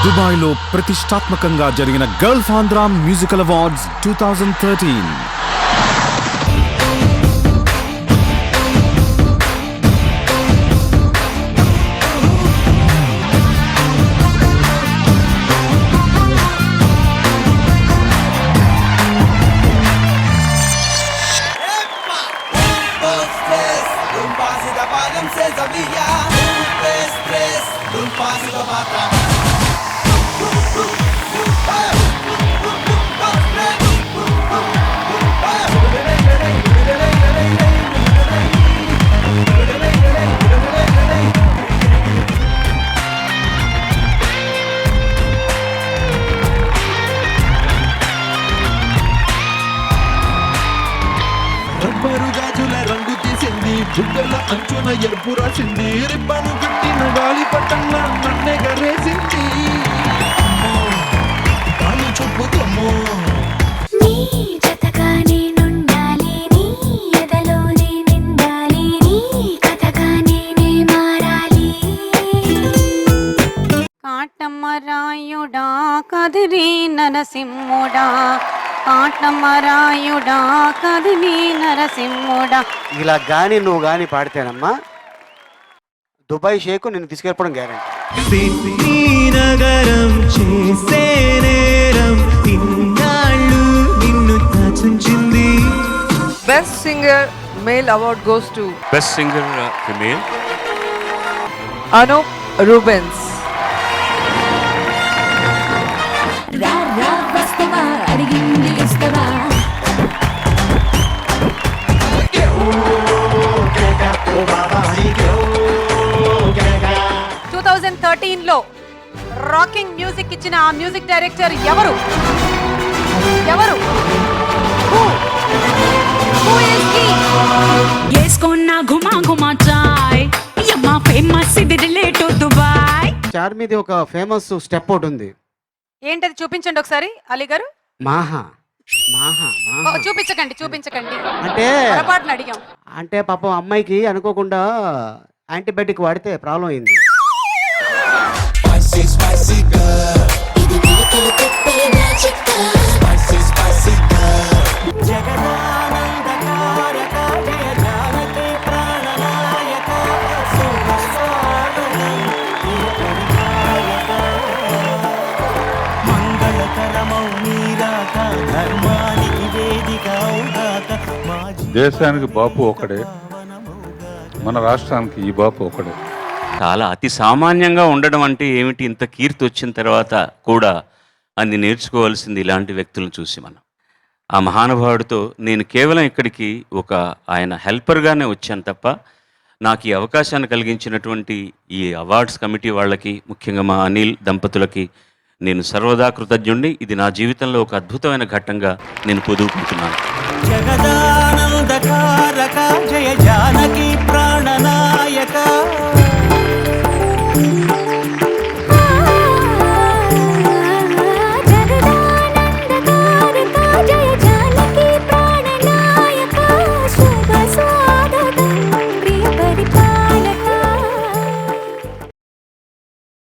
దుబాయ్లో ప్రతిష్టాత్మకంగా జరిగిన గల్ఫ్ ఆంధ్ర మ్యూజికల్ అవార్డ్స్ 2013. బుగ్గల అంచున ఎరుపు రాసింది, రిబ్బను కట్టిన గాలి పట్టంగా నన్నే గరేసింది. కాలు చెప్పుకోము నీ జతగా నేనుండాలి, నీ ఎదలోనే నిండాలి, నీ కథగా నేనే మారాలి. కాటమరాయుడా కదిరి నరసింహుడా, కాటమరాయుడా కదిరి నరసింహుడా. ఇలా గాని నువ్వు గాని పాడితేనమ్మా దుబాయ్ షేక్ నిన్ను తీసుకెళ్ళిపోవడం గ్యారెంటీ. నగరం చేసే నేరం ఇన్నాళ్ళు నిన్ను తాచుంచింది. Best singer male award goes to Best singer female Anup Rubens. రా రా వస్తవా, అడిగింది ఇస్తవా. 2013లో రాకింగ్ మ్యూజిక్ ఇచ్చిన ఆ మ్యూజిక్ డైరెక్టర్ ఎవరు? ఎవరు? Who is he? ఏస్కోన్నా ఘుమా ఘుమా చాయ్ యమ్మా ఫేమస్ ఇది రిలేట్ దుబాయ్. చార్ మీద ఒక ఫేమస్ స్టెప్ ఒకటి ఉంది. ఏంటది చూపించండి ఒకసారి అలీ గారు. మాహా మాహా మాహా చూపించకండి చూపించకండి, అంటే పొరపాటున అడిగాం. అంటే పాపం అమ్మాయికి అనుకోకుండా యాంటీబయాటిక్ వాడితే ప్రాబ్లం అయింది. ఇది పిలికలు తిప్పే మ్యాజిక్. దేశానికి బాపు ఒకడే, మన రాష్ట్రానికి ఈ బాపు ఒకడే. చాలా అతి సామాన్యంగా ఉండడం అంటే ఏమిటి, ఇంత కీర్తి వచ్చిన తర్వాత కూడా అన్ని నేర్చుకోవాల్సింది ఇలాంటి వ్యక్తులను చూసి మనం. ఆ మహానుభావుడితో నేను కేవలం ఇక్కడికి ఒక ఆయన హెల్పర్గానే వచ్చాను తప్ప నాకు ఈ అవకాశాన్ని కలిగించినటువంటి ఈ అవార్డ్స్ కమిటీ వాళ్ళకి, ముఖ్యంగా మా అనిల్ దంపతులకి నేను సర్వదా కృతజ్ఞుణ్ణి. ఇది నా జీవితంలో ఒక అద్భుతమైన ఘట్టంగా నేను పొదుపుకుంటున్నాను. జగదానందకారక జయ జానకి ప్రా